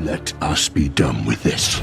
Let us be done with this.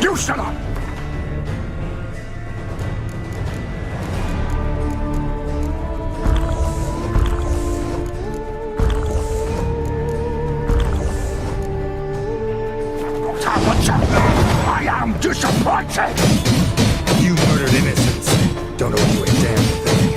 You shut up! I am disappointed! You murdered innocents. Don't owe you a damn thing.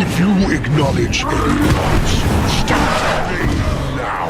If you acknowledge any gods, stop me now.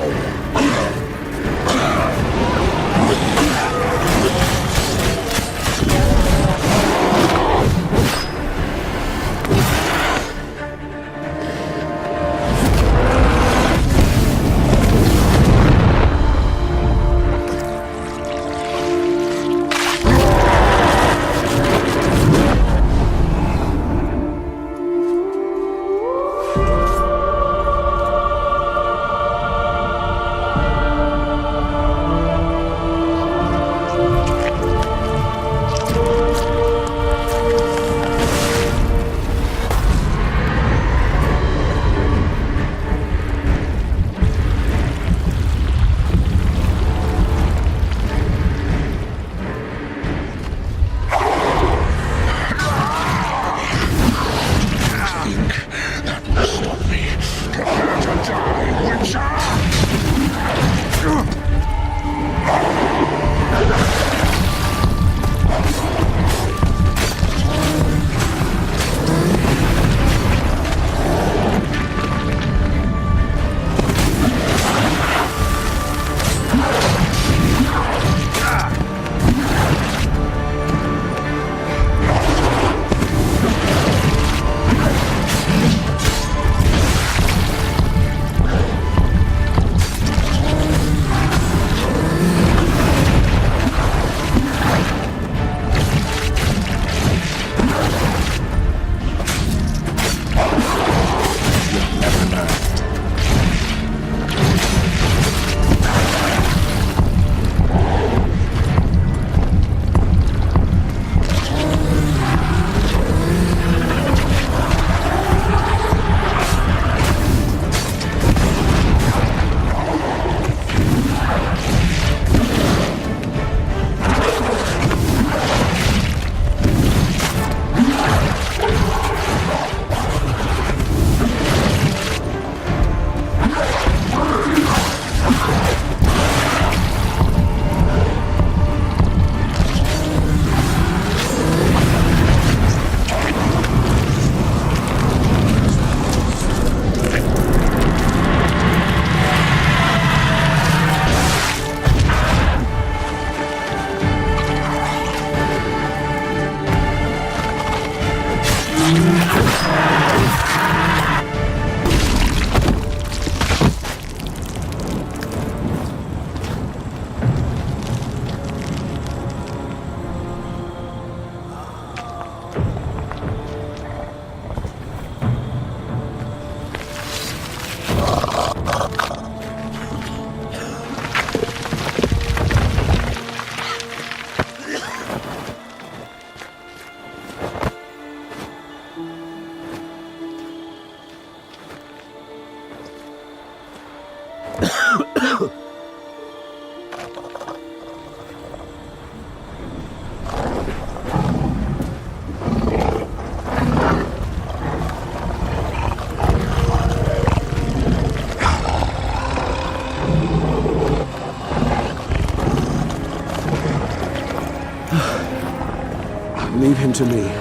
him to me.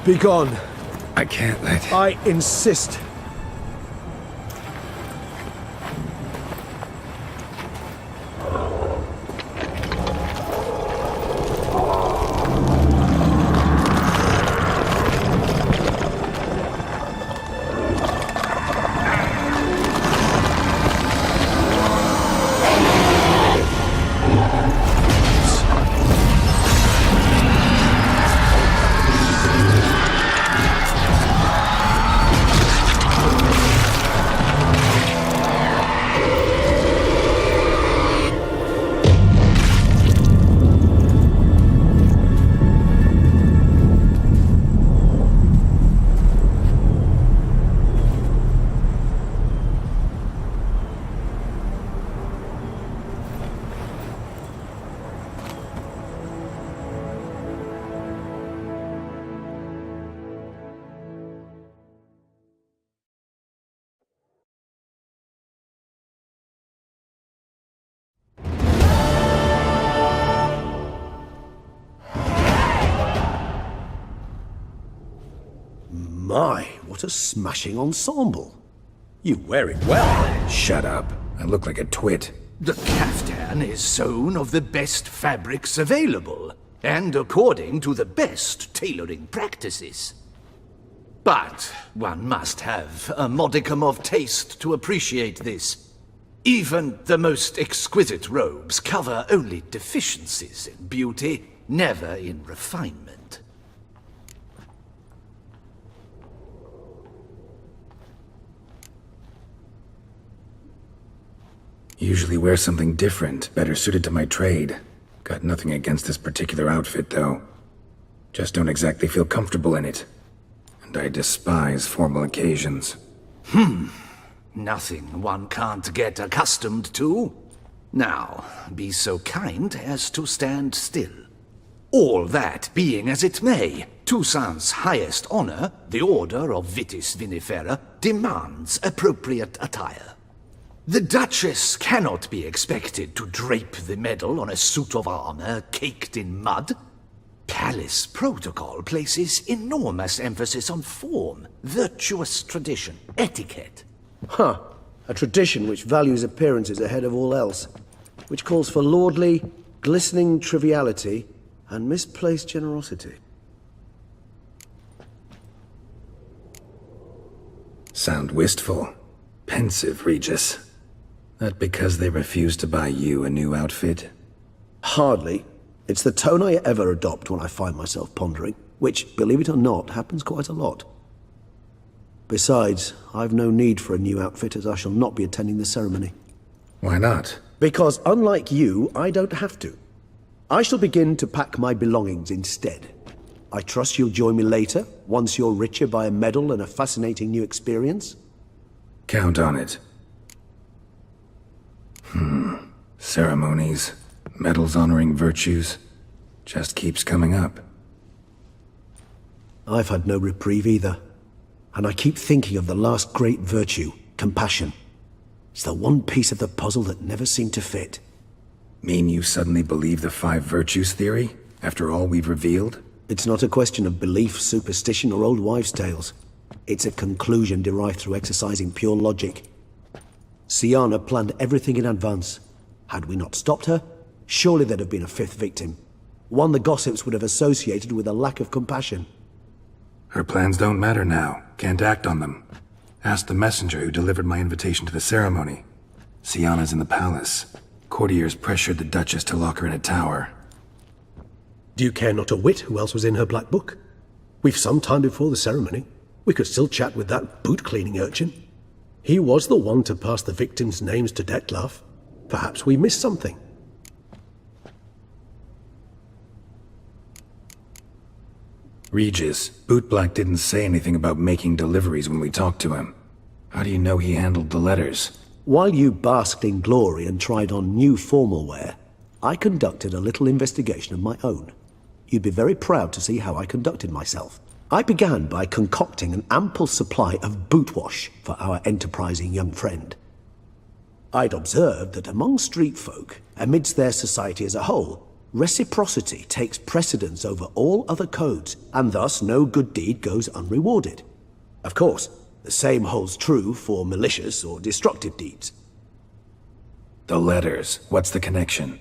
Be gone. I can't let... I insist. My, what a smashing ensemble. You wear it well. Shut up. I look like a twit. The caftan is sewn of the best fabrics available, and according to the best tailoring practices. But one must have a modicum of taste to appreciate this. Even the most exquisite robes cover only deficiencies in beauty, never in refinement. Usually wear something different, better suited to my trade. Got nothing against this particular outfit, though. Just don't exactly feel comfortable in it. And I despise formal occasions. Nothing one can't get accustomed to. Now, be so kind as to stand still. All that being as it may, Toussaint's highest honor, the Order of Vitis Vinifera, demands appropriate attire. The Duchess cannot be expected to drape the medal on a suit of armor caked in mud. Palace protocol places enormous emphasis on form, virtuous tradition, etiquette. Huh. A tradition which values appearances ahead of all else. Which calls for lordly, glistening triviality and misplaced generosity. Sound wistful. Pensive, Regis. That because they refused to buy you a new outfit? Hardly. It's the tone I ever adopt when I find myself pondering, which, believe it or not, happens quite a lot. Besides, I've no need for a new outfit as I shall not be attending the ceremony. Why not? Because unlike you, I don't have to. I shall begin to pack my belongings instead. I trust you'll join me later, once you're richer by a medal and a fascinating new experience? Count on it. Ceremonies, medals honoring virtues, just keeps coming up. I've had no reprieve either. And I keep thinking of the last great virtue, compassion. It's the one piece of the puzzle that never seemed to fit. Mean you suddenly believe the 5 virtues theory, after all we've revealed? It's not a question of belief, superstition, or old wives' tales. It's a conclusion derived through exercising pure logic. Syanna planned everything in advance. Had we not stopped her, surely there'd have been a 5th victim. One the gossips would have associated with a lack of compassion. Her plans don't matter now. Can't act on them. Ask the messenger who delivered my invitation to the ceremony. Syanna's in the palace. Courtiers pressured the Duchess to lock her in a tower. Do you care not a whit who else was in her black book? We've some time before the ceremony. We could still chat with that boot-cleaning urchin. He was the one to pass the victims' names to Dettlaff. Perhaps we missed something. Regis, Bootblack didn't say anything about making deliveries when we talked to him. How do you know he handled the letters? While you basked in glory and tried on new formal wear, I conducted a little investigation of my own. You'd be very proud to see how I conducted myself. I began by concocting an ample supply of boot wash for our enterprising young friend. I'd observed that among street folk, amidst their society as a whole, Reciprocity takes precedence over all other codes, and thus no good deed goes unrewarded. Of course, the same holds true for malicious or destructive deeds. The letters, what's the connection?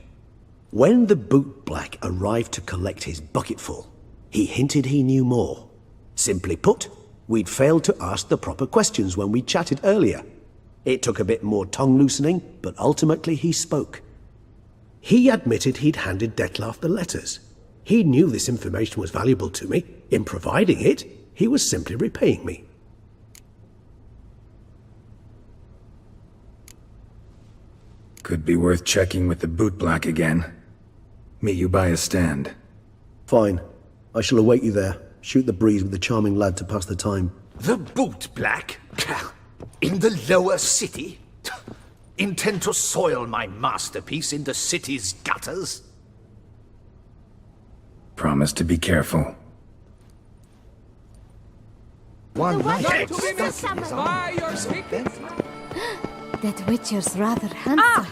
When the boot black arrived to collect his bucketful, he hinted he knew more. Simply put, we'd failed to ask the proper questions when we chatted earlier. It took a bit more tongue-loosening, but ultimately he spoke. He admitted he'd handed Dettlaff the letters. He knew this information was valuable to me. In providing it, he was simply repaying me. Could be worth checking with the boot black again. Meet you by a stand. Fine. I shall await you there. Shoot the breeze with the charming lad to pass the time. The boot black? In the lower city? Intend to soil my masterpiece in the city's gutters? Promise to be careful. One night. Why you're speaking? That Witcher's rather handsome.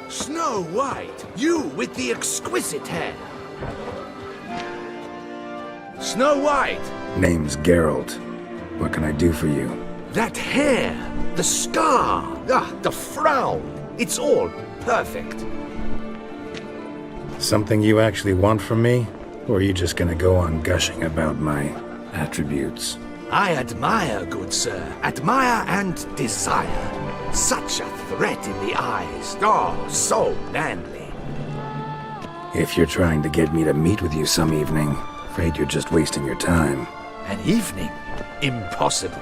Snow White, you with the exquisite hair. Snow White, Name's Geralt. What can I do for you? that hair, the scar, the frown, it's all perfect. Something you actually want from me? Or are you just gonna go on gushing about my attributes? I admire, good sir, admire and desire. Such a threat in the eyes, oh, so manly. If you're trying to get me to meet with you some evening, afraid you're just wasting your time. An evening? Impossible.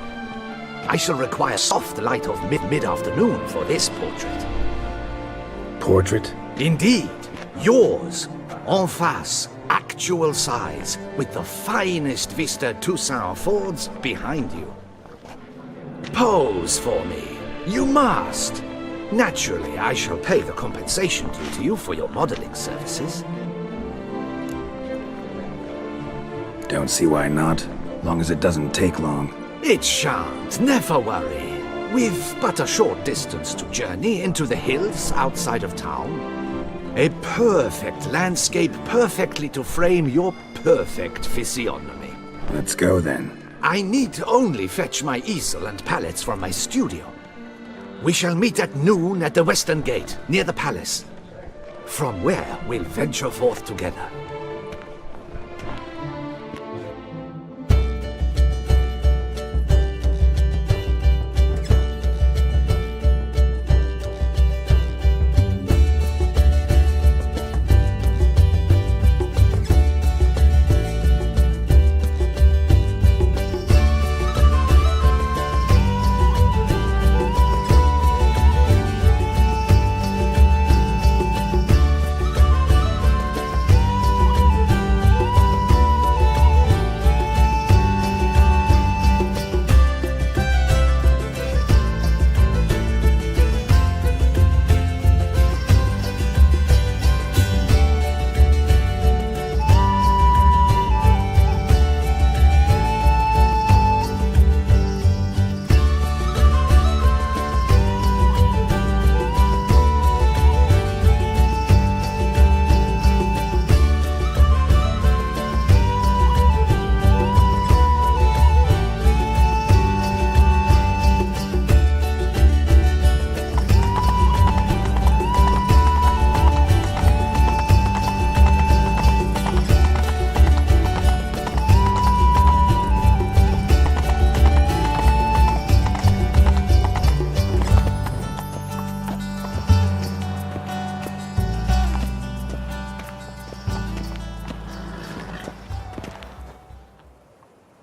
I shall require soft light of mid-afternoon for this portrait. Portrait? Indeed, yours, en face, actual size, with the finest vista Toussaint affords behind you. Pose for me. You must. Naturally, I shall pay the compensation due to you for your modeling services. Don't see why not, long as it doesn't take long. It shan't, never worry. We've but a short distance to journey into the hills outside of town. A perfect landscape perfectly to frame your perfect physiognomy. Let's go then. I need only fetch my easel and pallets from my studio. We shall meet at noon at the western gate, near the palace. From where we'll venture forth together.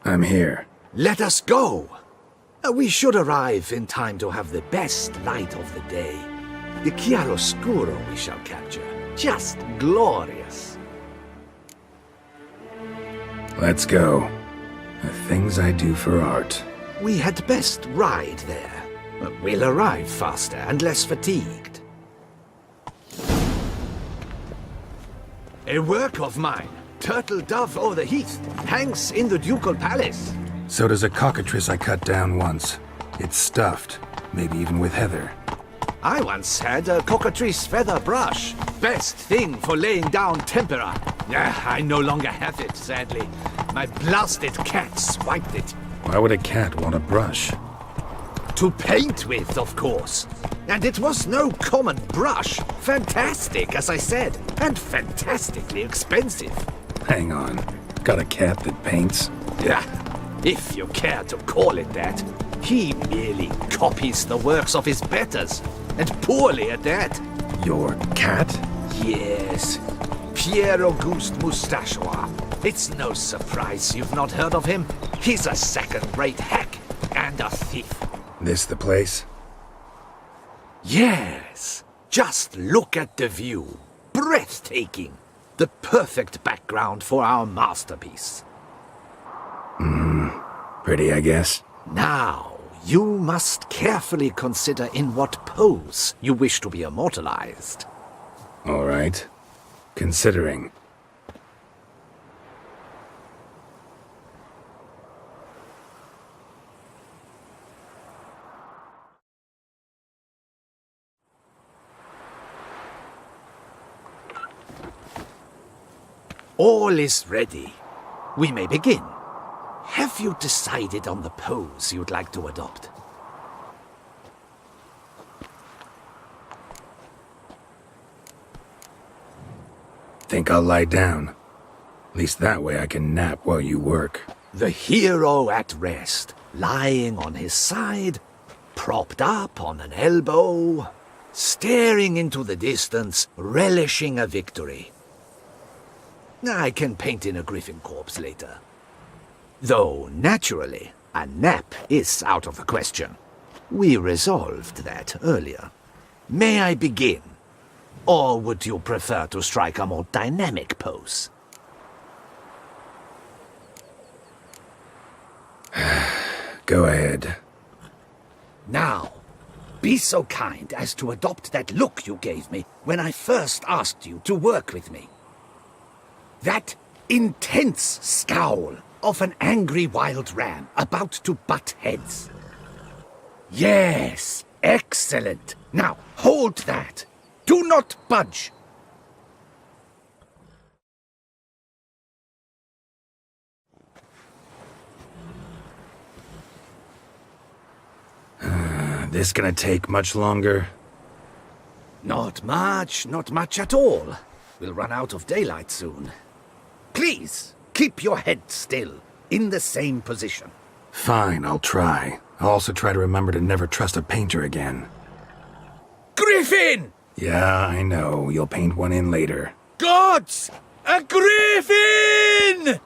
I'm here. Let us go! We should arrive in time to have the best light of the day. The chiaroscuro we shall capture. Just glorious. Let's go. The things I do for art. We had best ride there. We'll arrive faster and less fatigued. A work of mine. turtle dove o'er the heath hangs in the ducal palace. So does a cockatrice I cut down once. It's stuffed, maybe even with heather. I once had a cockatrice feather brush. Best thing for laying down tempera. I no longer have it, sadly. My blasted cat swiped it. Why would a cat want a brush? To paint with, of course. And it was no common brush. Fantastic, as I said, and fantastically expensive. Hang on. Got a cat that paints? Yeah, if you care to call it that. He merely copies the works of his betters, and poorly at that. Your cat? Yes, Pierre Auguste Moustachois. It's no surprise you've not heard of him. He's a second-rate hack and a thief. This the place? Yes, just look at the view. Breathtaking. The perfect background for our masterpiece. Pretty, I guess. Now, you must carefully consider in what pose you wish to be immortalized. All right. Considering. All is ready. We may begin. Have you decided on the pose you'd like to adopt? Think I'll lie down. At least that way I can nap while you work. The hero at rest, lying on his side, propped up on an elbow, staring into the distance, relishing a victory. I can paint in a griffin corpse later. Though, naturally, a nap is out of the question. We resolved that earlier. May I begin? Or would you prefer to strike a more dynamic pose? Go ahead. Now, be so kind as to adopt that look you gave me when I first asked you to work with me. That intense scowl of an angry wild ram about to butt heads. Yes, excellent. Now, hold that. Do not budge. This gonna take much longer? Not much at all. We'll run out of daylight soon. Please, keep your head still, in the same position. Fine, I'll try. I'll also try to remember to never trust a painter again. Griffin! Yeah, I know. You'll paint one in later. Gods! A griffin!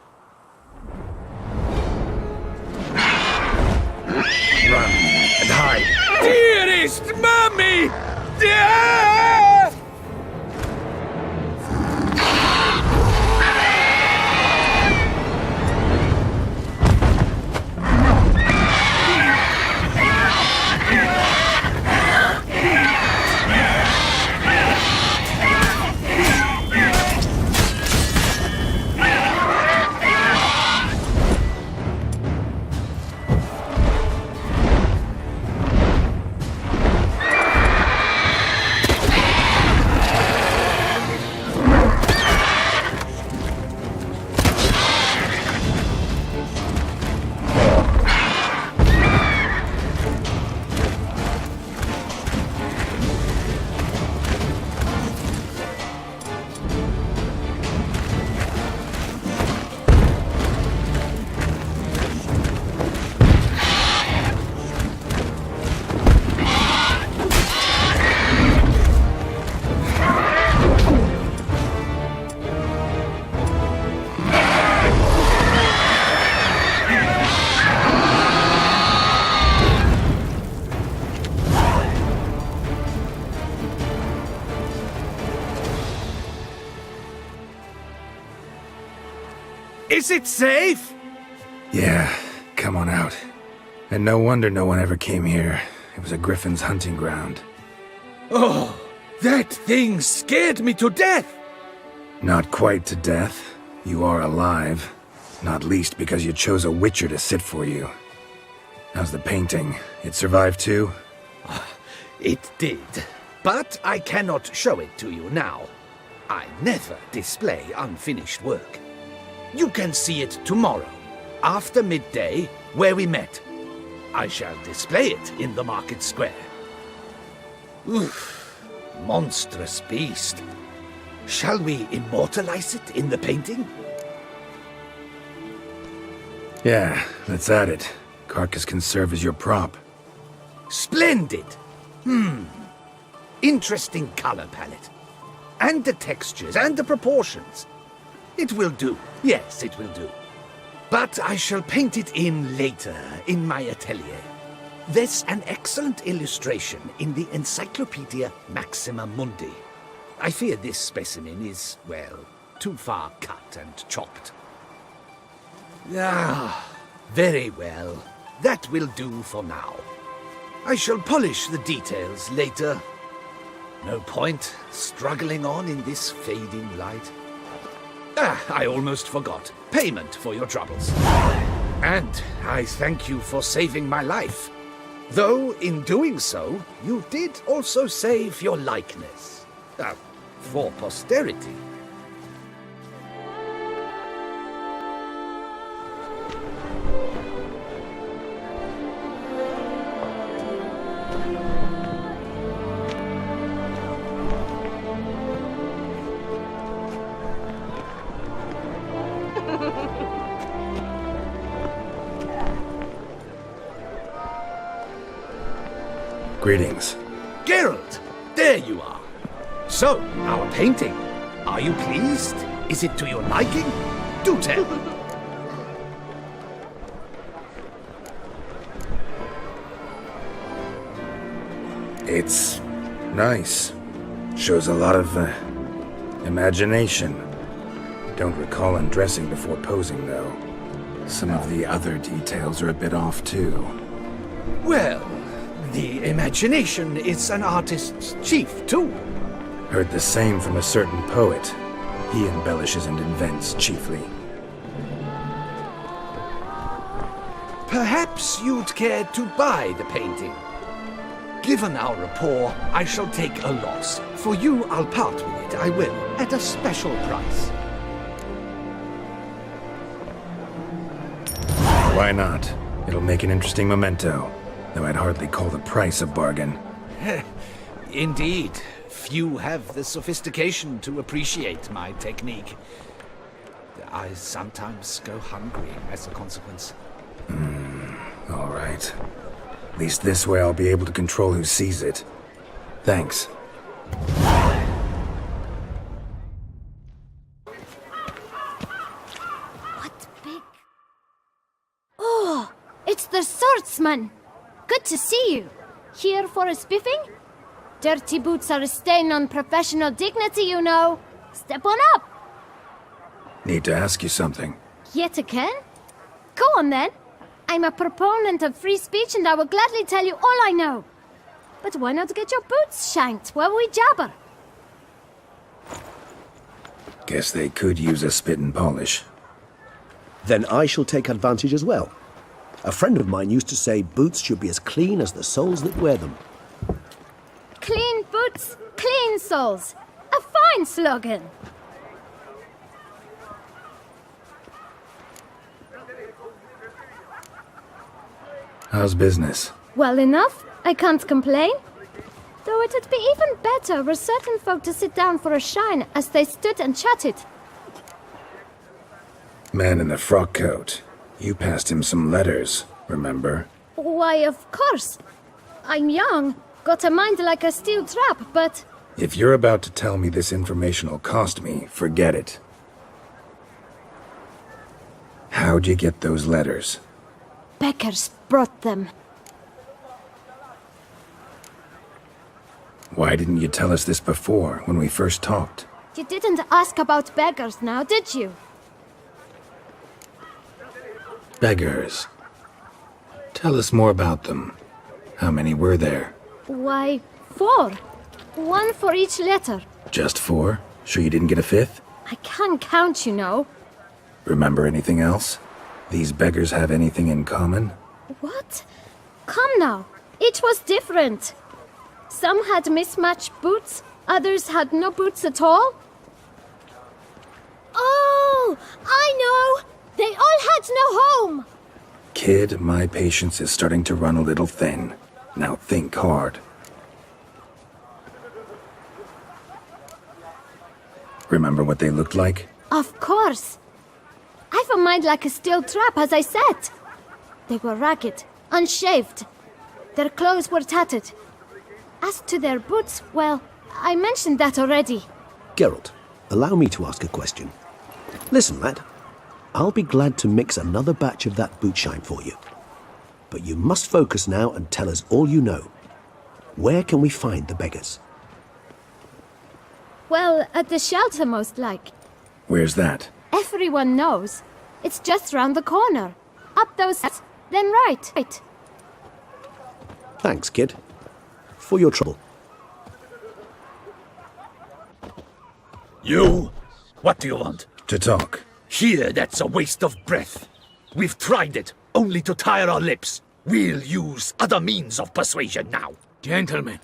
Run and hide. Dearest Mummy! Ah! Is it safe? Yeah, come on out. And no wonder no one ever came here. It was a griffin's hunting ground. Oh, that thing scared me to death! Not quite to death. You are alive, not least because you chose a Witcher to sit for you. How's the painting? It survived too? It did. But I cannot show it to you now. I never display unfinished work. You can see it tomorrow, after midday, where we met. I shall display it in the market square. Oof, monstrous beast. Shall we immortalize it in the painting? Yeah, let's add it. Carcass can serve as your prop. Splendid! Interesting color palette. And the textures and the proportions. It will do. Yes, it will do. But I shall paint it in later, in my atelier. There's an excellent illustration in the Encyclopedia Maxima Mundi. I fear this specimen is, well, too far cut and chopped. Ah, very well. That will do for now. I shall polish the details later. No point struggling on in this fading light. Ah, I almost forgot. Payment for your troubles. And I thank you for saving my life. Though, in doing so, you did also save your likeness. For posterity. Greetings. Geralt, there you are. So, our painting. Are you pleased? Is it to your liking? Do tell. It's nice. Shows a lot of, imagination. Don't recall undressing before posing, though. Some of the other details are a bit off, too. Well, the imagination is an artist's chief tool. Heard the same from a certain poet. He embellishes and invents, chiefly. Perhaps you'd care to buy the painting. Given our rapport, I shall take a loss. For you, I'll part with it, I will, at a special price. Why not? It'll make an interesting memento, though I'd hardly call the price a bargain. Indeed, few have the sophistication to appreciate my technique. I sometimes go hungry as a consequence. All right. At least this way I'll be able to control who sees it. Thanks. What big... Oh, it's the swordsman. Good to see you. Here for a spiffing? Dirty boots are a stain on professional dignity, you know. Step on up. Need to ask you something. Yet again? Go on then. I'm a proponent of free speech and I will gladly tell you all I know. But why not get your boots shanked while we jabber? Guess they could use a spit and polish. Then I shall take advantage as well. A friend of mine used to say boots should be as clean as the soles that wear them. Clean boots, clean soles. A fine slogan. How's business? Well enough. I can't complain. Though it'd be even better were certain folk to sit down for a shine as they stood and chatted. Man in the frock coat. You passed him some letters, remember? Why, of course. I'm young, got a mind like a steel trap, but... If you're about to tell me this information'll cost me, forget it. How'd you get those letters? Beggars brought them. Why didn't you tell us this before, when we first talked? You didn't ask about beggars now, did you? Beggars. Tell us more about them. How many were there? Why, 4. 1 for each letter. Just 4? Sure you didn't get a 5th? I can't count, you know. Remember anything else? These beggars have anything in common? What? Come now. Each was different. Some had mismatched boots, others had no boots at all. Oh, I know! They all had no home! Kid, my patience is starting to run a little thin. Now think hard. Remember what they looked like? Of course. I've a mind like a steel trap, as I said. They were ragged, unshaved. Their clothes were tattered. As to their boots, well, I mentioned that already. Geralt, allow me to ask a question. Listen, lad. I'll be glad to mix another batch of that boot shine for you. But you must focus now and tell us all you know. Where can we find the beggars? Well, at the shelter, most like. Where's that? Everyone knows. It's just round the corner. Up those steps, then right. Thanks, kid. For your trouble. You? What do you want? To talk. Here, that's a waste of breath. We've tried it, only to tire our lips. We'll use other means of persuasion now. Gentlemen,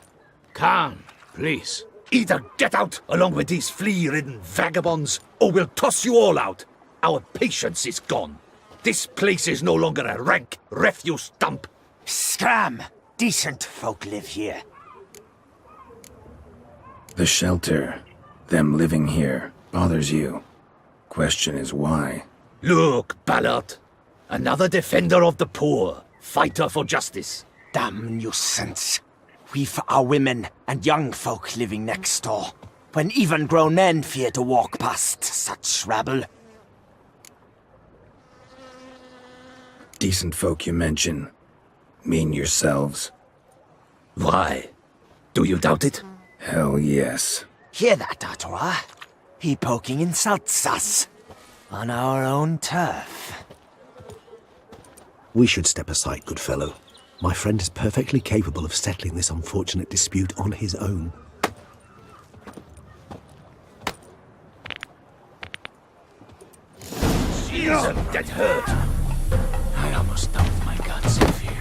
calm, please. Either get out along with these flea-ridden vagabonds, or we'll toss you all out. Our patience is gone. This place is no longer a rank refuse dump. Scram! Decent folk live here. The shelter, them living here, bothers you. Question is why? Look, Ballard. Another defender of the poor, fighter for justice. Damn nuisance. We've our women and young folk living next door, when even grown men fear to walk past such rabble. Decent folk you mention. Mean yourselves? Why? Do you doubt it? Hell yes. Hear that, Artois? He poking insults us. On our own turf. We should step aside, good fellow. My friend is perfectly capable of settling this unfortunate dispute on his own. Jesus, that hurt. I almost dumped my guts in fear.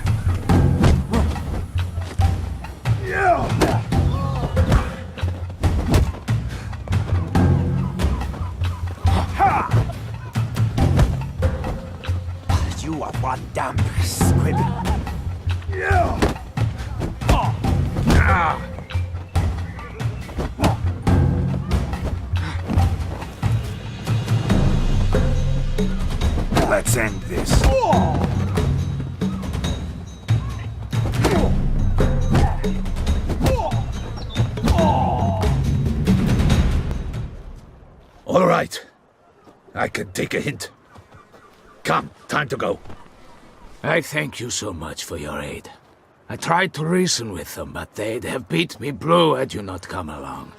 You are one damn squib. Let's end this. All right. I can take a hint. Come, time to go. I thank you so much for your aid. I tried to reason with them, but they'd have beat me blue had you not come along.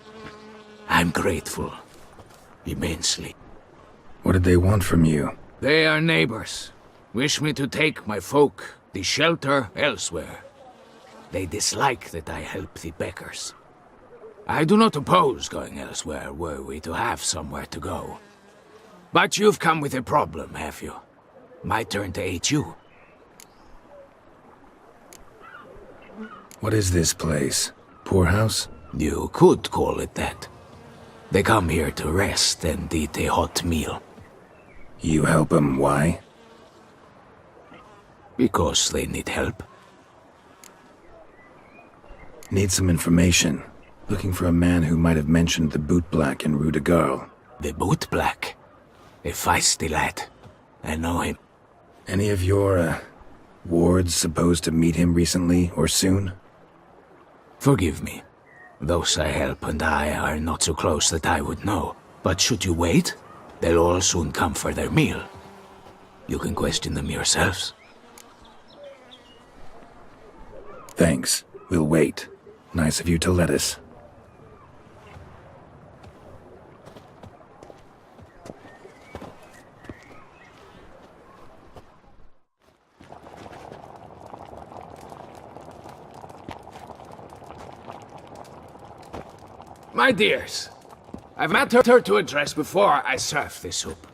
I'm grateful. Immensely. What did they want from you? They are neighbors. Wish me to take my folk, the shelter, elsewhere. They dislike that I help the beggars. I do not oppose going elsewhere, were we to have somewhere to go. But you've come with a problem, have you? My turn to aid you. What is this place? Poorhouse? You could call it that. They come here to rest and eat a hot meal. You help them, why? Because they need help. Need some information. Looking for a man who might have mentioned the Boot Black in Rue de Garl. The Boot Black. A feisty lad. I know him. Any of your, wards supposed to meet him recently or soon? Forgive me. Those I help and I are not so close that I would know. But should you wait, they'll all soon come for their meal. You can question them yourselves. Thanks. We'll wait. Nice of you to let us. My dears, I've matter to address before I serve this soup.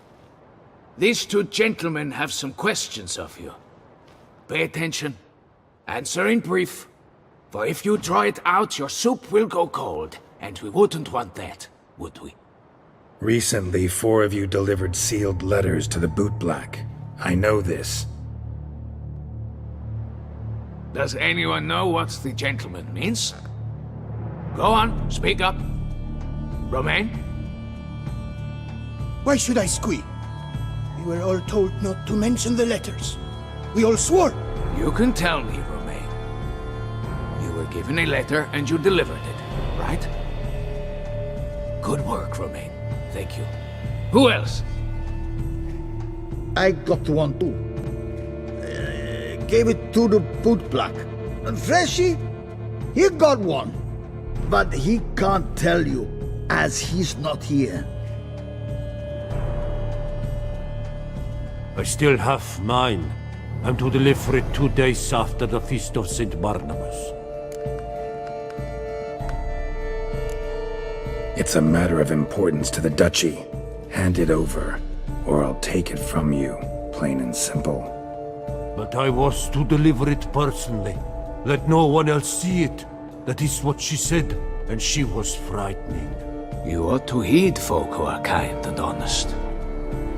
These two gentlemen have some questions of you. Pay attention. Answer in brief. For if you draw it out, your soup will go cold. And we wouldn't want that, would we? Recently, 4 of you delivered sealed letters to the Bootblack. I know this. Does anyone know what the gentleman means? Go on, speak up. Romain? Why should I squeal? We were all told not to mention the letters. We all swore. You can tell me, Romain. You were given a letter and you delivered it, right? Good work, Romain. Thank you. Who else? I got one too. Gave it to the Bootblack. And Freshy, he got one. But he can't tell you, as he's not here. I still have mine. I'm to deliver it 2 days after the Feast of St. Barnabas. It's a matter of importance to the Duchy. Hand it over, or I'll take it from you, plain and simple. But I was to deliver it personally. Let no one else see it. That is what she said, and she was frightening. You ought to heed folk who are kind and honest.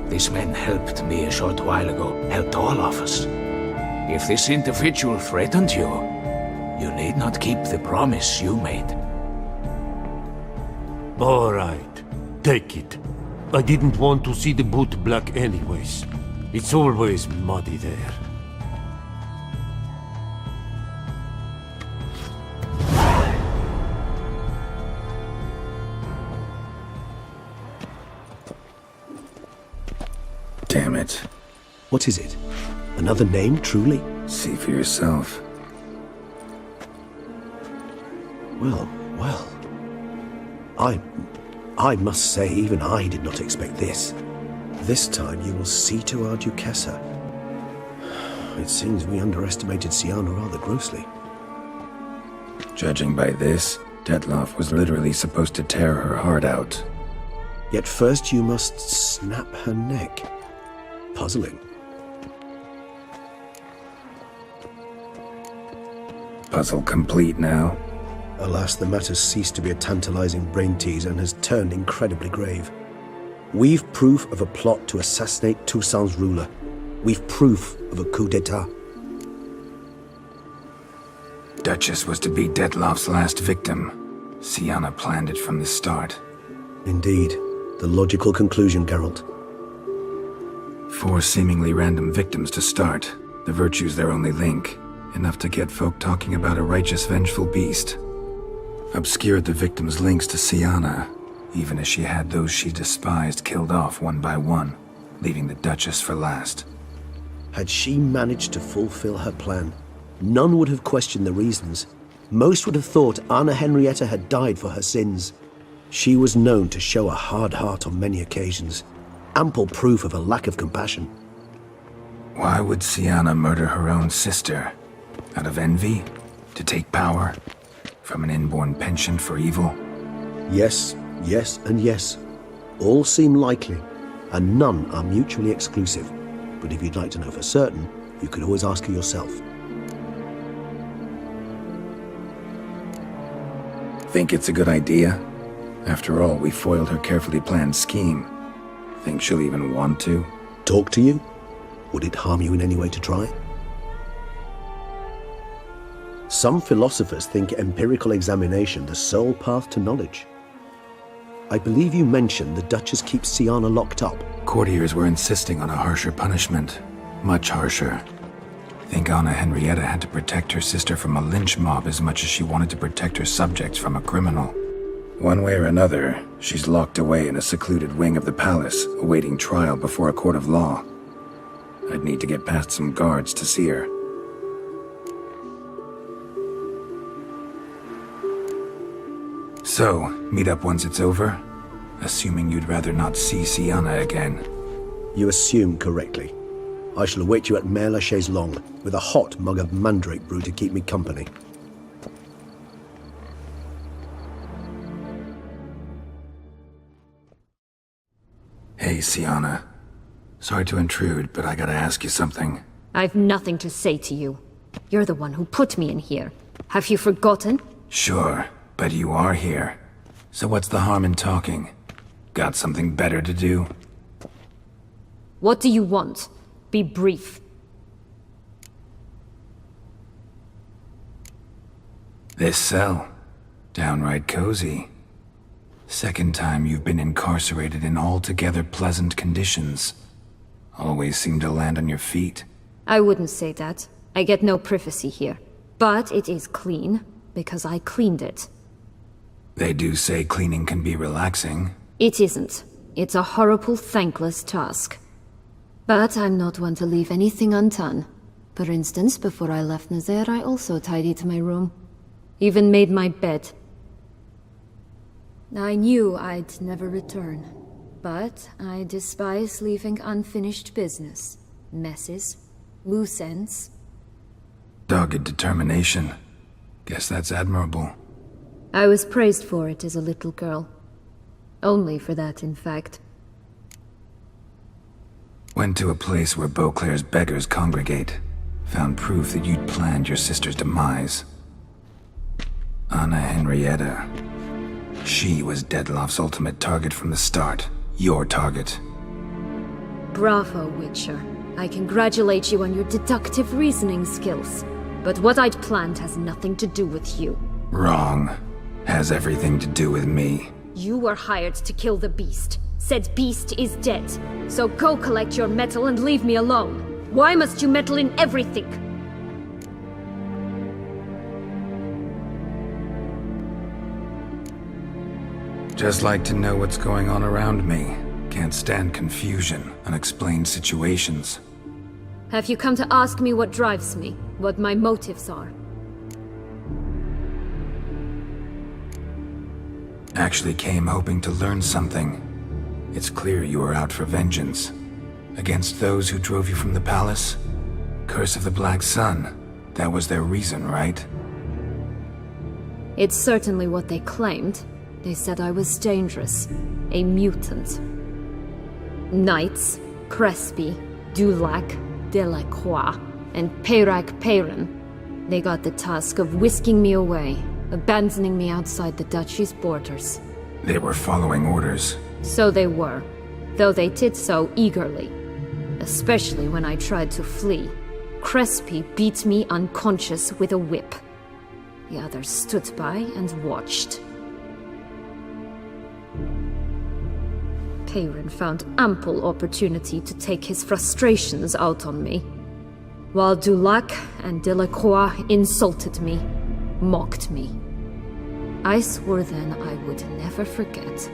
These men helped me a short while ago, helped all of us. If this individual threatened you, you need not keep the promise you made. All right, take it. I didn't want to see the Bootblack anyways. It's always muddy there. Damn it. What is it? Another name, truly? See for yourself. Well. I must say, even I did not expect this. This time you will see to our Duquesa. It seems we underestimated Syanna rather grossly. Judging by this, Detloff was literally supposed to tear her heart out. Yet first you must snap her neck. Puzzling. Puzzle complete now. Alas, the matter's ceased to be a tantalizing brain tease and has turned incredibly grave. We've proof of a plot to assassinate Toussaint's ruler. We've proof of a coup d'etat. Duchess was to be Detloff's last victim. Syanna planned it from the start. Indeed. The logical conclusion, Geralt. 4 seemingly random victims to start. The virtue's their only link. Enough to get folk talking about a righteous, vengeful beast. Obscured the victims' links to Syanna, even as she had those she despised killed off one by one, leaving the Duchess for last. Had she managed to fulfill her plan, none would have questioned the reasons. Most would have thought Anna Henrietta had died for her sins. She was known to show a hard heart on many occasions. Ample proof of a lack of compassion. Why would Syanna murder her own sister? Out of envy? To take power? From an inborn penchant for evil? Yes, and yes. All seem likely, and none are mutually exclusive. But if you'd like to know for certain, you could always ask her yourself. Think it's a good idea? After all, we foiled her carefully planned scheme. Think she'll even want to? Talk to you? Would it harm you in any way to try? Some philosophers think empirical examination the sole path to knowledge. I believe you mentioned the Duchess keeps Syanna locked up. Courtiers were insisting on a harsher punishment. Much harsher. Think Anna Henrietta had to protect her sister from a lynch mob as much as she wanted to protect her subjects from a criminal. One way or another, she's locked away in a secluded wing of the palace, awaiting trial before a court of law. I'd need to get past some guards to see her. So, meet up once it's over? Assuming you'd rather not see Syanna again. You assume correctly. I shall await you at Mère la Chaise Longue, with a hot mug of mandrake brew to keep me company. Hey, Syanna. Sorry to intrude, but I gotta ask you something. I've nothing to say to you. You're the one who put me in here. Have you forgotten? Sure, but you are here. So what's the harm in talking? Got something better to do? What do you want? Be brief. This cell. Downright cozy. Second time you've been incarcerated in altogether pleasant conditions. Always seem to land on your feet. I wouldn't say that. I get no privacy here. But it is clean, because I cleaned it. They do say cleaning can be relaxing. It isn't. It's a horrible, thankless task. But I'm not one to leave anything undone. For instance, before I left Nazaire, I also tidied my room. Even made my bed. I knew I'd never return. But I despise leaving unfinished business. Messes. Loose ends. Dogged determination. Guess that's admirable. I was praised for it as a little girl. Only for that, in fact. Went to a place where Beauclair's beggars congregate. Found proof that you'd planned your sister's demise. Anna Henrietta. She was Dettlaff's ultimate target from the start. Your target. Bravo, Witcher. I congratulate you on your deductive reasoning skills. But what I'd planned has nothing to do with you. Wrong. Has everything to do with me. You were hired to kill the beast. Said beast is dead. So go collect your metal and leave me alone. Why must you meddle in everything? Just like to know what's going on around me. Can't stand confusion, unexplained situations. Have you come to ask me what drives me? What my motives are? Actually came hoping to learn something. It's clear you were out for vengeance. Against those who drove you from the palace? Curse of the Black Sun. That was their reason, right? It's certainly what they claimed. They said I was dangerous. A mutant. Knights, Crespi, Dulac, Delacroix, and Peyrac Peyran. They got the task of whisking me away, abandoning me outside the duchy's borders. They were following orders. So they were, though they did so eagerly. Especially when I tried to flee. Crespi beat me unconscious with a whip. The others stood by and watched. Peyran found ample opportunity to take his frustrations out on me, while Dulac and Delacroix insulted me, mocked me. I swore then I would never forget.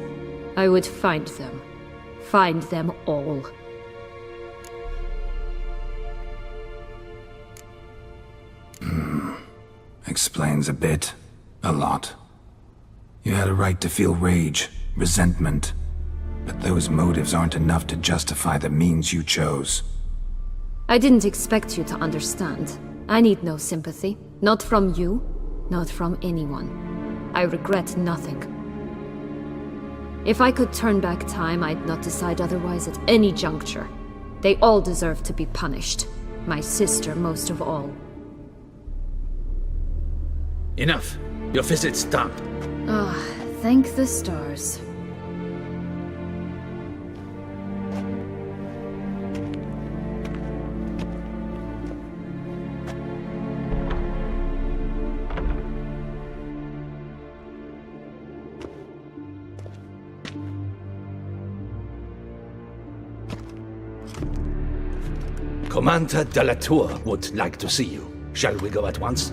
I would find them all. Explains a bit. A lot. You had a right to feel rage, resentment. But those motives aren't enough to justify the means you chose. I didn't expect you to understand. I need no sympathy. Not from you, not from anyone. I regret nothing. If I could turn back time, I'd not decide otherwise at any juncture. They all deserve to be punished. My sister most of all. Enough. Your visit's done. Ah, thank the stars. Commander de la Tour would like to see you. Shall we go at once?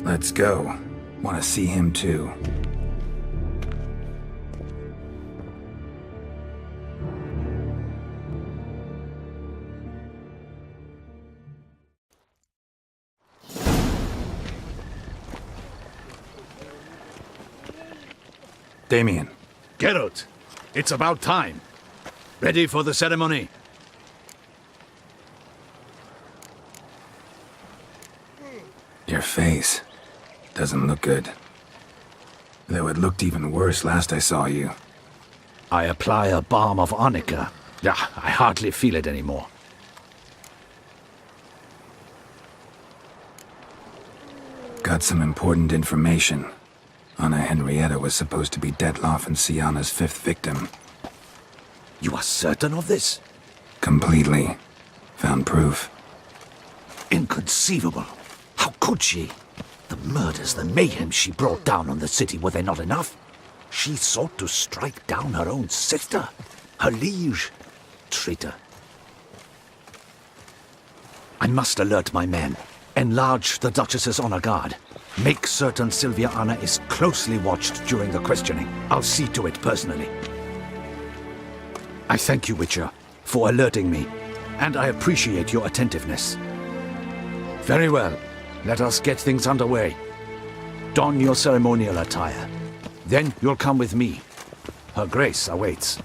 Let's go. Want to see him too. Damien. Geralt, it's about time. Ready for the ceremony? Your face doesn't look good. Though it looked even worse last I saw you. I apply a balm of arnica. I hardly feel it anymore. Got some important information. Anna Henrietta was supposed to be Detloff and Sienna's 5th victim. You are certain of this? Completely. Found proof. Inconceivable. How could she? The murders, the mayhem she brought down on the city, were they not enough? She sought to strike down her own sister, her liege. Traitor. I must alert my men. Enlarge the Duchess's honor guard. Make certain Sylvia Anna is closely watched during the questioning. I'll see to it personally. I thank you, Witcher, for alerting me, and I appreciate your attentiveness. Very well. Let us get things underway. Don your ceremonial attire. Then you'll come with me. Her Grace awaits.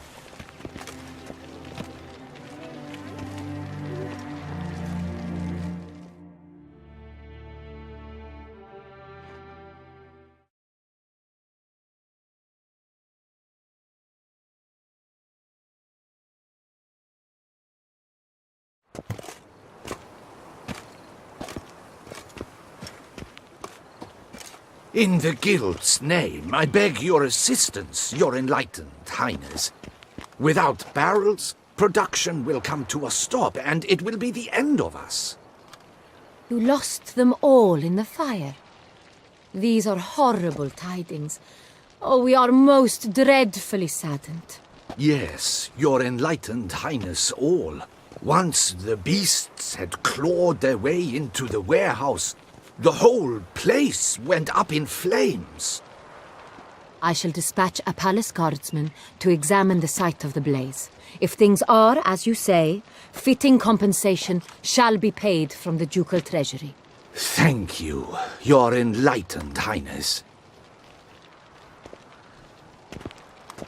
In the Guild's name, I beg your assistance, your enlightened highness. Without barrels, production will come to a stop, and it will be the end of us. You lost them all in the fire. These are horrible tidings. Oh, we are most dreadfully saddened. Yes, your enlightened highness all. Once the beasts had clawed their way into the warehouse, the whole place went up in flames. I shall dispatch a palace guardsman to examine the site of the blaze. If things are, as you say, fitting compensation shall be paid from the ducal treasury. Thank you, your enlightened highness.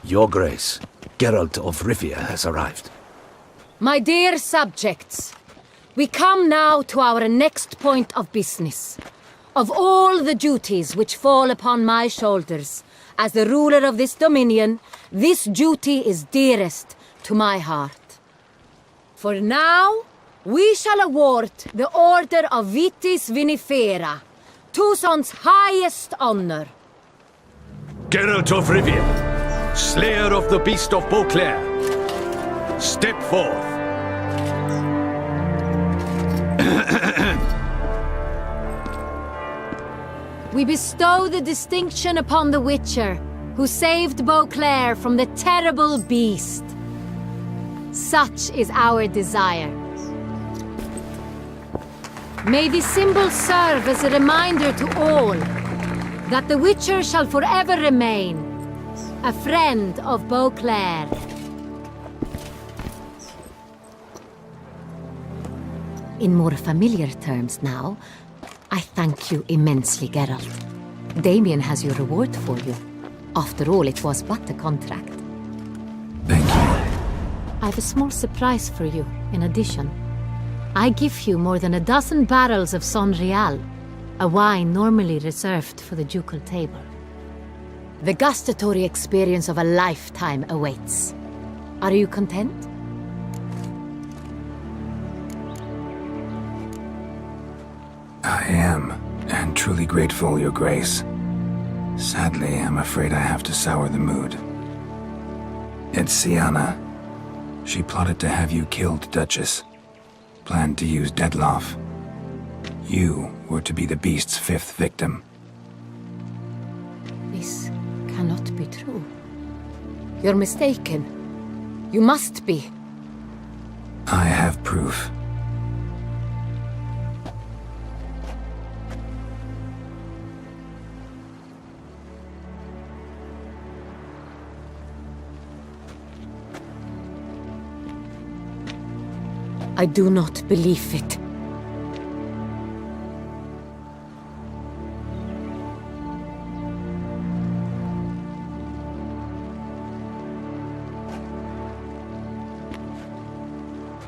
Your Grace, Geralt of Rivia has arrived. My dear subjects, we come now to our next point of business. Of all the duties which fall upon my shoulders, as the ruler of this dominion, this duty is dearest to my heart. For now, we shall award the Order of Vitis Vinifera, Toussaint's highest honor. Geralt of Rivia, slayer of the beast of Beauclair, step forth. We bestow the distinction upon the Witcher, who saved Beauclair from the terrible beast. Such is our desire. May this symbol serve as a reminder to all that the Witcher shall forever remain a friend of Beauclair. In more familiar terms now, I thank you immensely, Geralt. Damien has your reward for you. After all, it was but a contract. Thank you. I have a small surprise for you, in addition. I give you more than a dozen barrels of Sonreal, a wine normally reserved for the ducal table. The gustatory experience of a lifetime awaits. Are you content? I am, and truly grateful, Your Grace. Sadly, I'm afraid I have to sour the mood. It's Sienna. She plotted to have you killed, Duchess. Planned to use Detloff. You were to be the beast's 5th victim. This cannot be true. You're mistaken. You must be. I have proof. I do not believe it.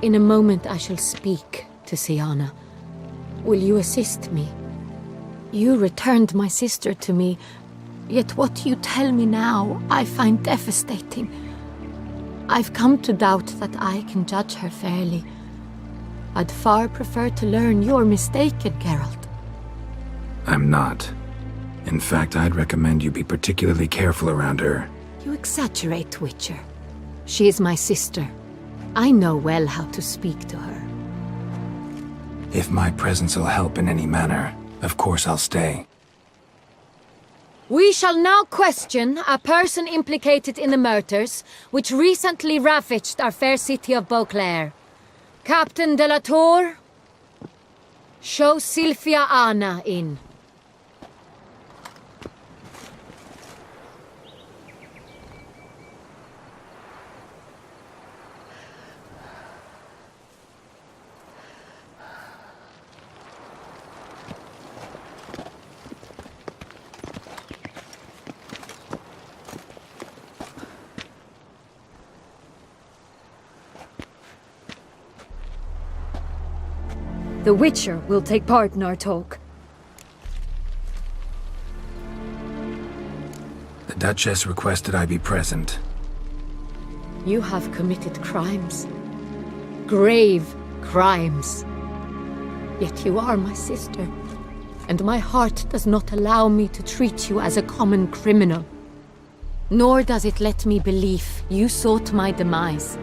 In a moment I shall speak to Sienna. Will you assist me? You returned my sister to me, yet what you tell me now I find devastating. I've come to doubt that I can judge her fairly. I'd far prefer to learn you're mistaken, Geralt. I'm not. In fact, I'd recommend you be particularly careful around her. You exaggerate, Witcher. She is my sister. I know well how to speak to her. If my presence will help in any manner, of course I'll stay. We shall now question a person implicated in the murders which recently ravaged our fair city of Beauclair. Captain de la Tour, show Sylvia Anna in. The Witcher will take part in our talk. The Duchess requested I be present. You have committed crimes. Grave crimes. Yet you are my sister, and my heart does not allow me to treat you as a common criminal. Nor does it let me believe you sought my demise.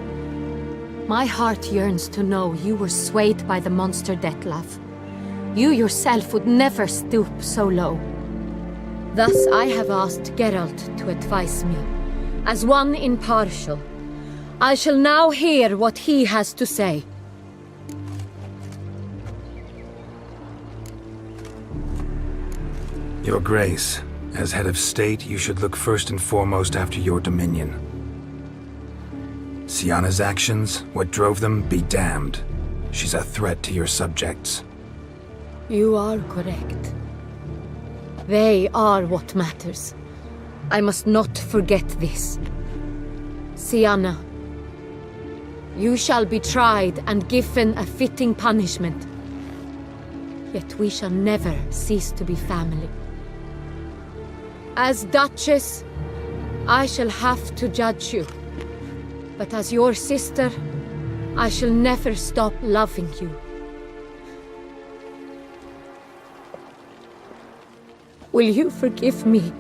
My heart yearns to know you were swayed by the monster Dettlaff. You yourself would never stoop so low. Thus I have asked Geralt to advise me. As one impartial, I shall now hear what he has to say. Your Grace, as head of state, you should look first and foremost after your dominion. Syanna's actions, what drove them, be damned. She's a threat to your subjects. You are correct. They are what matters. I must not forget this. Syanna, you shall be tried and given a fitting punishment. Yet we shall never cease to be family. As Duchess, I shall have to judge you. But as your sister, I shall never stop loving you. Will you forgive me?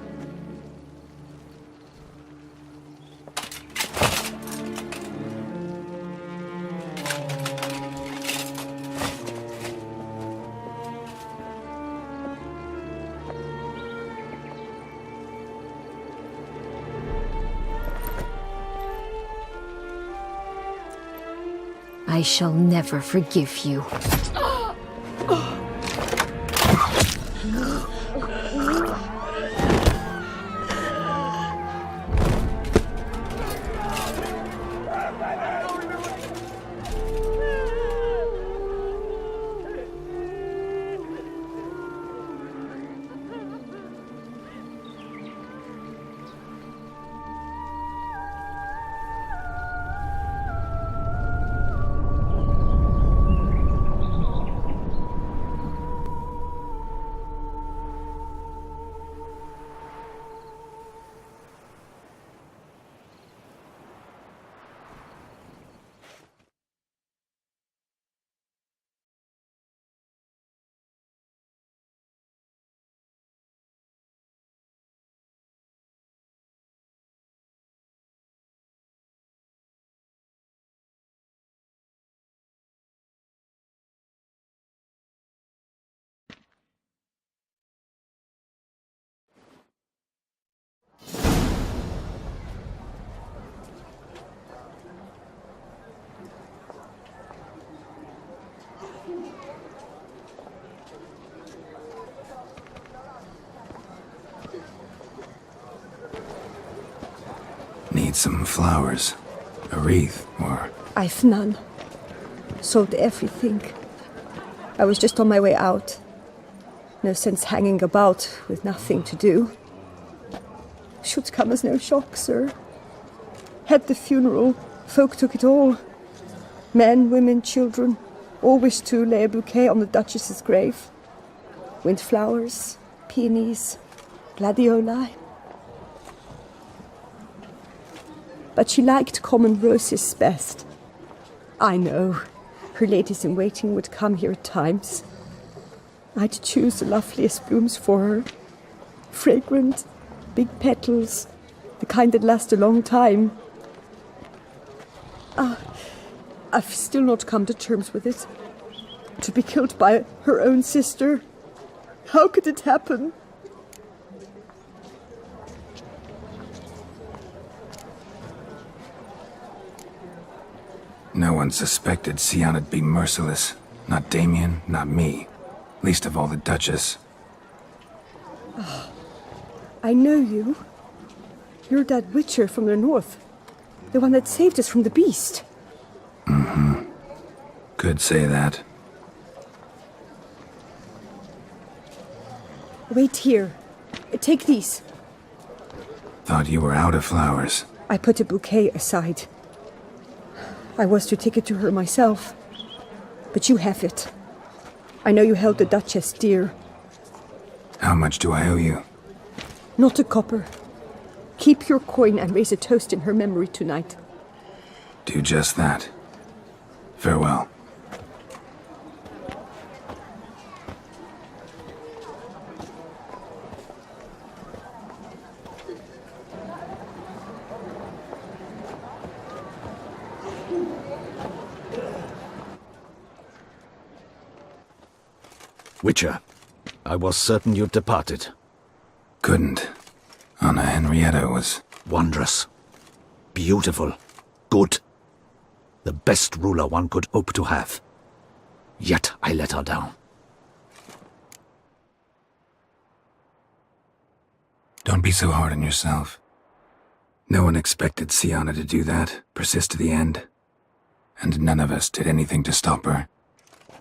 I shall never forgive you. Need some flowers. A wreath, or... I've none. Sold everything. I was just on my way out. No sense hanging about with nothing to do. Should come as no shock, sir. Had the funeral, folk took it all. Men, women, children, all wished to lay a bouquet on the Duchess's grave. Windflowers, peonies, gladioli. but she liked common roses best. I know, her ladies-in-waiting would come here at times. I'd choose the loveliest blooms for her. Fragrant, big petals, the kind that last a long time. I've still not come to terms with it. To be killed by her own sister. How could it happen? No one suspected Sianna'd be merciless. Not Damien, not me. Least of all the Duchess. Oh, I know you. You're that witcher from the north. The one that saved us from the beast. Mm-hmm. Could say that. Wait here. Take these. Thought you were out of flowers. I put a bouquet aside. I was to take it to her myself. But you have it. I know you held the Duchess dear. How much do I owe you? Not a copper. Keep your coin and raise a toast in her memory tonight. Do just that. Farewell. Witcher, I was certain you'd departed. Couldn't. Anna Henrietta was... wondrous. Beautiful. Good. The best ruler one could hope to have. Yet I let her down. Don't be so hard on yourself. No one expected Sianna to do that, persist to the end. And none of us did anything to stop her.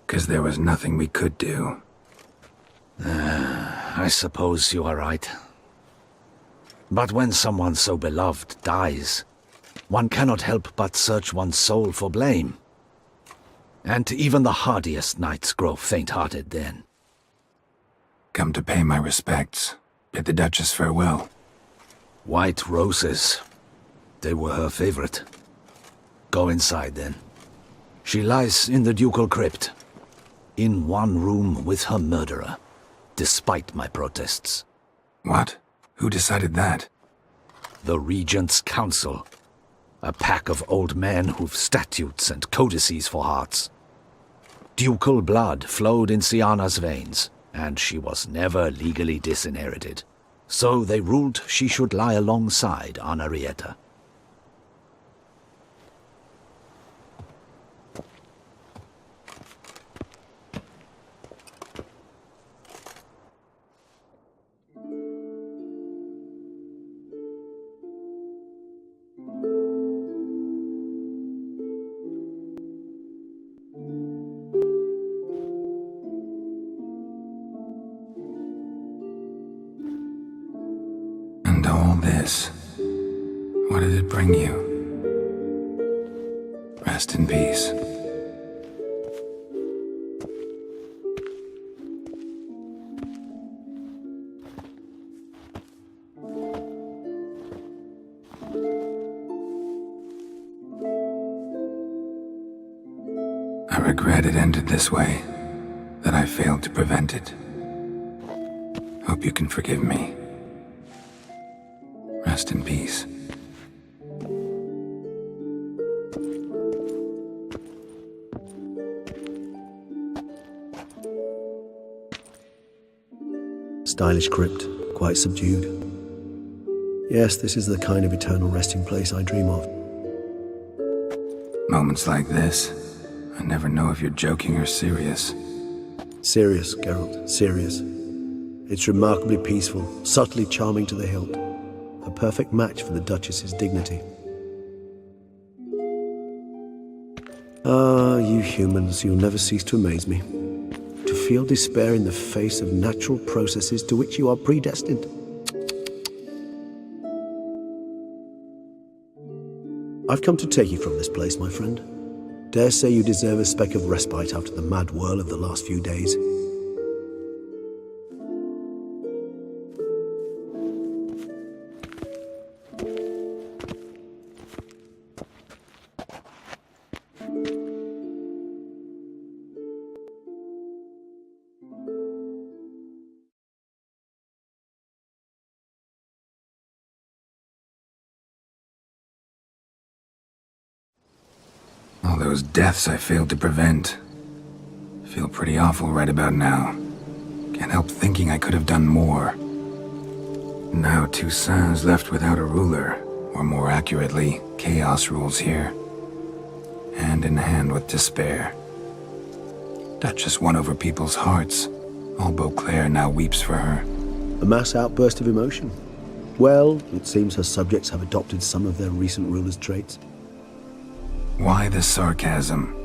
'Cause there was nothing we could do. I suppose you are right. But when someone so beloved dies, one cannot help but search one's soul for blame. And even the hardiest knights grow faint-hearted then. Come to pay my respects. Bid the Duchess farewell. White roses. They were her favorite. Go inside then. She lies in the ducal crypt. In one room with her murderer. Despite my protests. What? Who decided that? The Regent's Council. A pack of old men who've statutes and codices for hearts. Ducal blood flowed in Sianna's veins, and she was never legally disinherited. So they ruled she should lie alongside Anna Rieta. And all this, what did it bring you? Rest in peace. I regret it ended this way, that I failed to prevent it. Hope you can forgive me. Rest in peace. Stylish crypt, quite subdued. Yes, this is the kind of eternal resting place I dream of. Moments like this, I never know if you're joking or serious. Serious, Geralt, serious. It's remarkably peaceful, subtly charming to the hilt. A perfect match for the Duchess's dignity. Ah, you humans, you'll never cease to amaze me. To feel despair in the face of natural processes to which you are predestined. I've come to take you from this place, my friend. Dare say you deserve a speck of respite after the mad whirl of the last few days. those deaths I failed to prevent. Feel pretty awful right about now. Can't help thinking I could have done more. Now Toussaint's left without a ruler, or more accurately, chaos rules here. Hand in hand with despair. Duchess won over people's hearts. All Beauclair now weeps for her. A mass outburst of emotion. Well, it seems her subjects have adopted some of their recent ruler's traits. Why the sarcasm?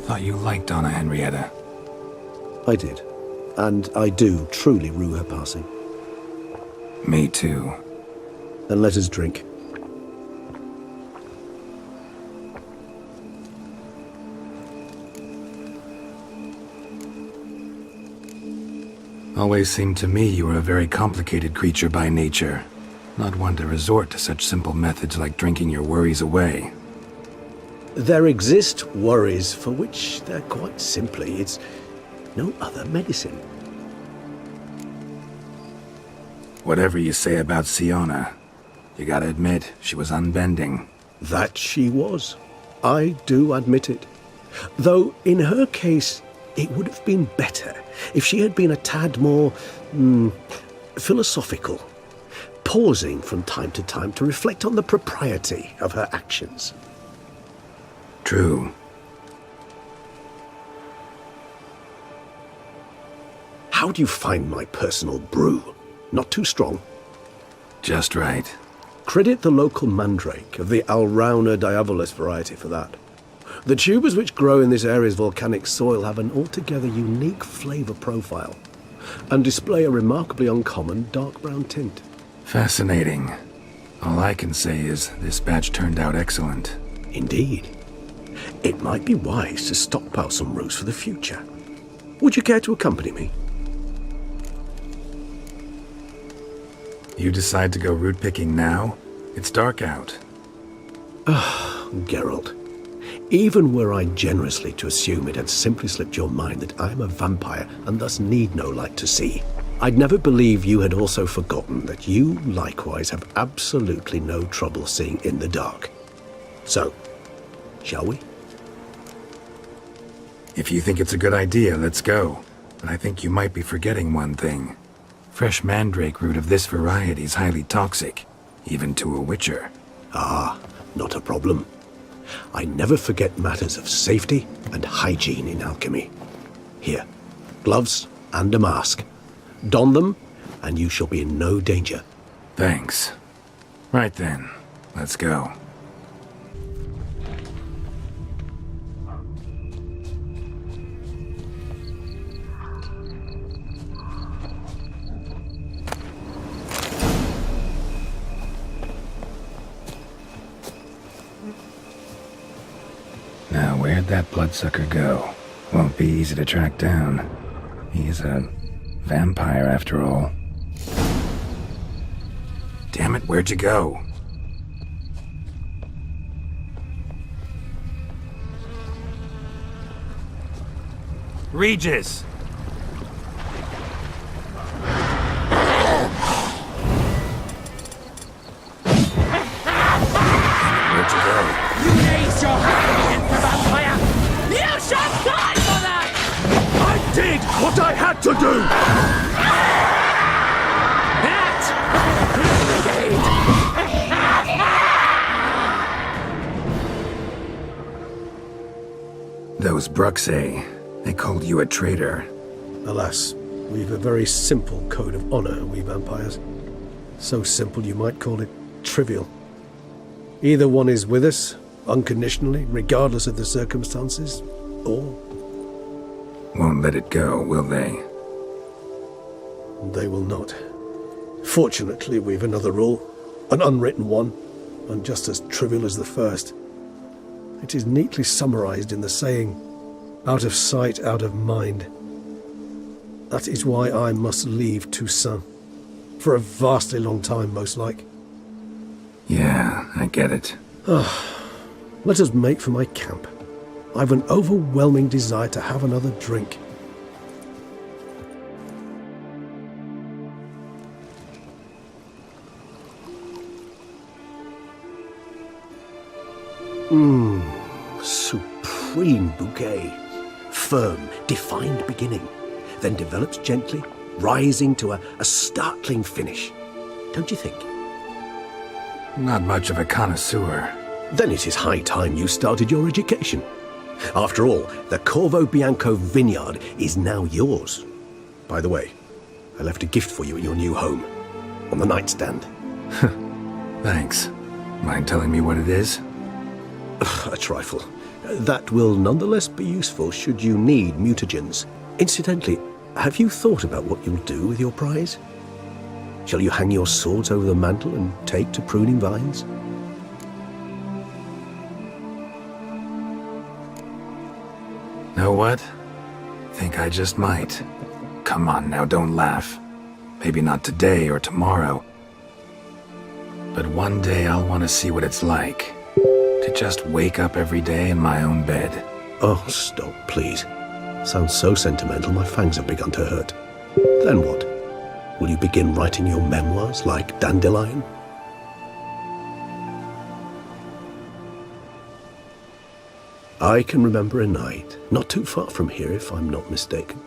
Thought you liked Donna Henrietta. I did. And I do truly rue her passing. Me too. Then let us drink. Always seemed to me you were a very complicated creature by nature. Not one to resort to such simple methods like drinking your worries away. There exist worries for which they're quite simply, it's no other medicine. Whatever you say about Siona, you gotta admit, she was unbending. That she was. I do admit it. Though, in her case, it would have been better if she had been a tad more, philosophical, pausing from time to time to reflect on the propriety of her actions. True. How do you find my personal brew? Not too strong? Just right. Credit the local mandrake of the Alrauna diavolis variety for that. The tubers which grow in this area's volcanic soil have an altogether unique flavor profile and display a remarkably uncommon dark brown tint. Fascinating. All I can say is this batch turned out excellent. Indeed. It might be wise to stockpile some roots for the future. Would you care to accompany me? You decide to go root picking now? It's dark out. Geralt. Even were I generously to assume it had simply slipped your mind that I am a vampire and thus need no light to see, I'd never believe you had also forgotten that you likewise have absolutely no trouble seeing in the dark. So, shall we? If you think it's a good idea, let's go. But I think you might be forgetting one thing. Fresh mandrake root of this variety is highly toxic, even to a witcher. Ah, not a problem. I never forget matters of safety and hygiene in alchemy. Here, gloves and a mask. Don them, and you shall be in no danger. Thanks. Right then, let's go. Now, where'd that bloodsucker go? Won't be easy to track down. He's a vampire, after all. Damn it, where'd you go? Regis! Where'd you go? You raised your hand against the vampire! You shall die for that! I did what I had to do! Those Bruxae, they called you a traitor. Alas, we've a very simple code of honor, we vampires. So simple you might call it trivial. Either one is with us, unconditionally, regardless of the circumstances, or... Won't let it go, will they? They will not. Fortunately, we've another rule, an unwritten one, and just as trivial as the first. It is neatly summarized in the saying, out of sight, out of mind. That is why I must leave Toussaint. For a vastly long time, most like. Yeah, I get it. Let us make for my camp. I've an overwhelming desire to have another drink. Super. supreme bouquet. Firm, defined beginning, then develops gently, rising to a startling finish. Don't you think? Not much of a connoisseur. Then it is high time you started your education. After all, the Corvo Bianco vineyard is now yours. By the way, I left a gift for you at your new home. On the nightstand. Thanks. Mind telling me what it is? A trifle. That will nonetheless be useful should you need mutagens. Incidentally, have you thought about what you'll do with your prize? Shall you hang your swords over the mantle and take to pruning vines? Know what? Think I just might. Come on now, don't laugh. Maybe not today or tomorrow. But one day I'll want to see what it's like. To just wake up every day in my own bed. Oh, stop, please. Sounds so sentimental, my fangs have begun to hurt. Then what? Will you begin writing your memoirs like Dandelion? I can remember a night, not too far from here if I'm not mistaken.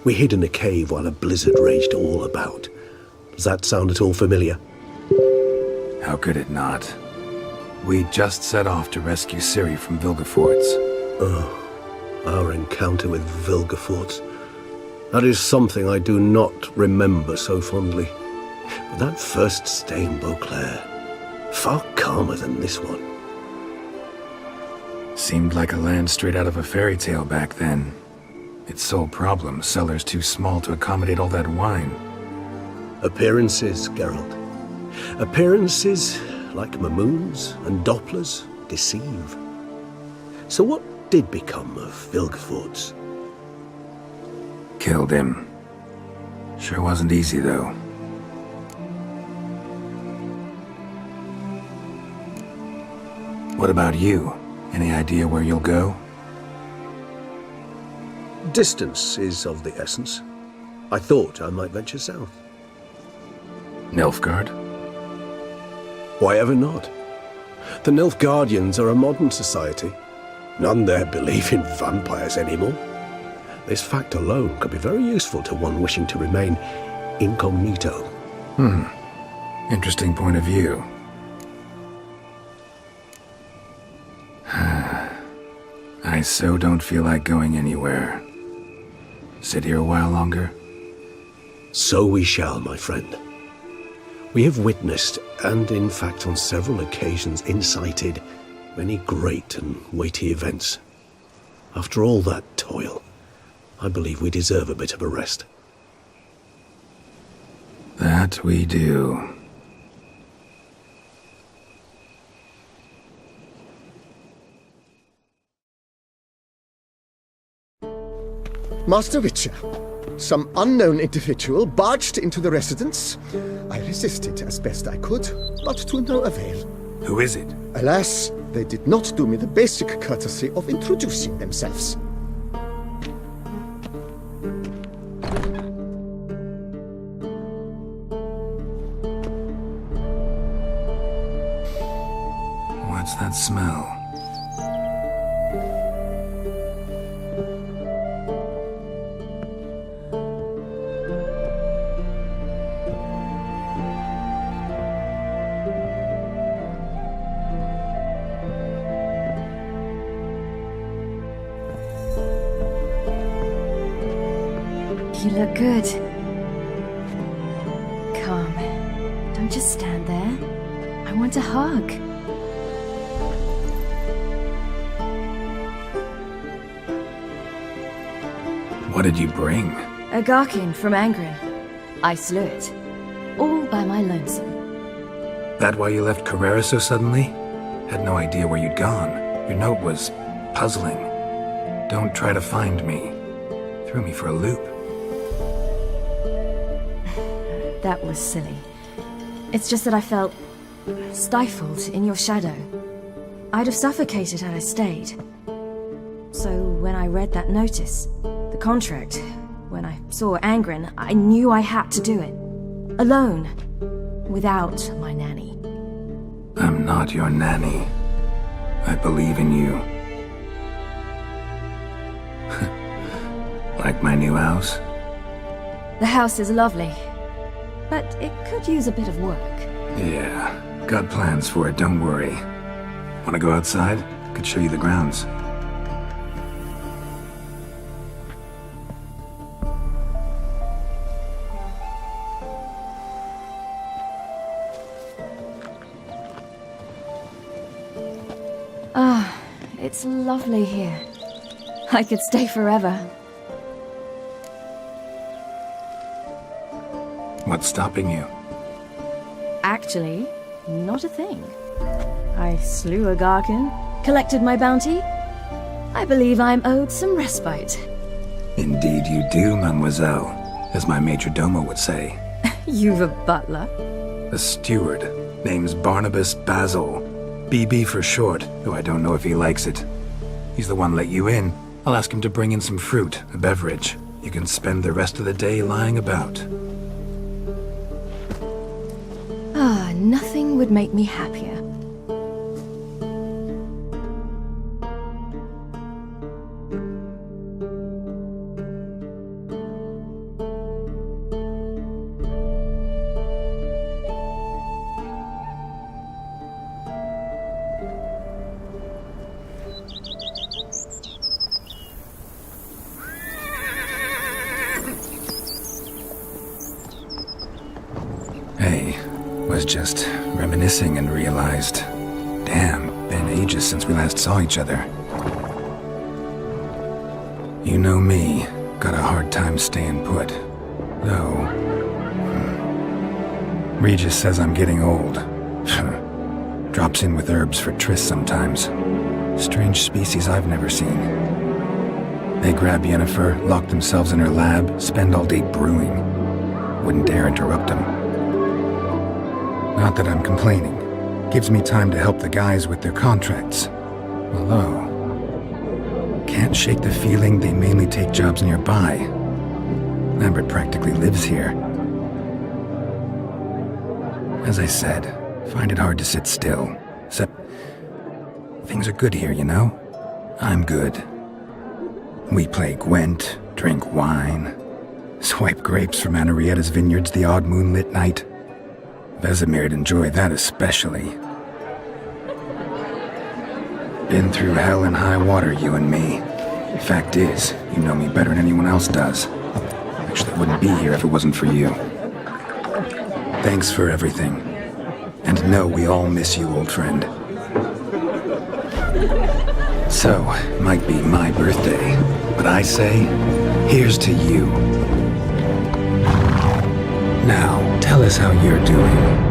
We hid in a cave while a blizzard raged all about. Does that sound at all familiar? How could it not? We just set off to rescue Ciri from Vilgefortz. Oh, our encounter with Vilgefortz. That is something I do not remember so fondly. But that first stay in Beauclair, far calmer than this one. Seemed like a land straight out of a fairy tale back then. Its sole problem, cellars too small to accommodate all that wine. Appearances, Geralt. Appearances, like Mamoons and Dopplers, deceive. So what did become of Vilgefortz? Killed him. Sure wasn't easy, though. What about you? Any idea where you'll go? Distance is of the essence. I thought I might venture south. Nilfgaard? Why ever not? The Nilfgaardians are a modern society. None there believe in vampires anymore. This fact alone could be very useful to one wishing to remain incognito. Interesting point of view. I so don't feel like going anywhere. Sit here a while longer? So we shall, my friend. We have witnessed, and in fact on several occasions incited, many great and weighty events. After all that toil, I believe we deserve a bit of a rest. That we do. Master Witcher, some unknown individual barged into the residence. I resisted as best I could, but to no avail. Who is it? Alas, they did not do me the basic courtesy of introducing themselves. What's that smell? You look good. Come. Don't just stand there. I want a hug. What did you bring? A Garkin from Angren. I slew it. All by my lonesome. That why you left Carrera so suddenly? Had no idea where you'd gone. Your note was puzzling. Don't try to find me. Threw me for a loop. That was silly. It's just that I felt stifled in your shadow. I'd have suffocated had I stayed. So when I read that notice, the contract, when I saw Angren, I knew I had to do it. Alone. Without my nanny. I'm not your nanny. I believe in you. Like my new house? The house is lovely, but it could use a bit of work. Yeah, got plans for it, don't worry. Wanna go outside? Could show you the grounds. Ah, it's lovely here. I could stay forever. What's stopping you? Actually, not a thing. I slew a Garkin, collected my bounty. I believe I'm owed some respite. Indeed you do, mademoiselle, as my major domo would say. You've a butler? A steward. Name's Barnabas Basil. BB for short, though I don't know if he likes it. He's the one let you in. I'll ask him to bring in some fruit, a beverage. You can spend the rest of the day lying about. Ah, nothing would make me happier. Hey, was just reminiscing and realized, damn, been ages since we last saw each other. You know me, got a hard time staying put. Though, Regis says I'm getting old. Drops in with herbs for trysts sometimes. Strange species I've never seen. They grab Yennefer, lock themselves in her lab, spend all day brewing. Wouldn't dare interrupt them. Not that I'm complaining. Gives me time to help the guys with their contracts. Although, can't shake the feeling they mainly take jobs nearby. Lambert practically lives here. As I said, find it hard to sit still. Except, things are good here, you know? I'm good. We play Gwent, drink wine, swipe grapes from Anarietta's vineyards the odd moonlit night. Vesemir'd enjoy that especially. Been through hell and high water, you and me. Fact is, you know me better than anyone else does. Actually, I wouldn't be here if it wasn't for you. Thanks for everything. And know we all miss you, old friend. So, might be my birthday, but I say, here's to you. Now, tell us how you're doing.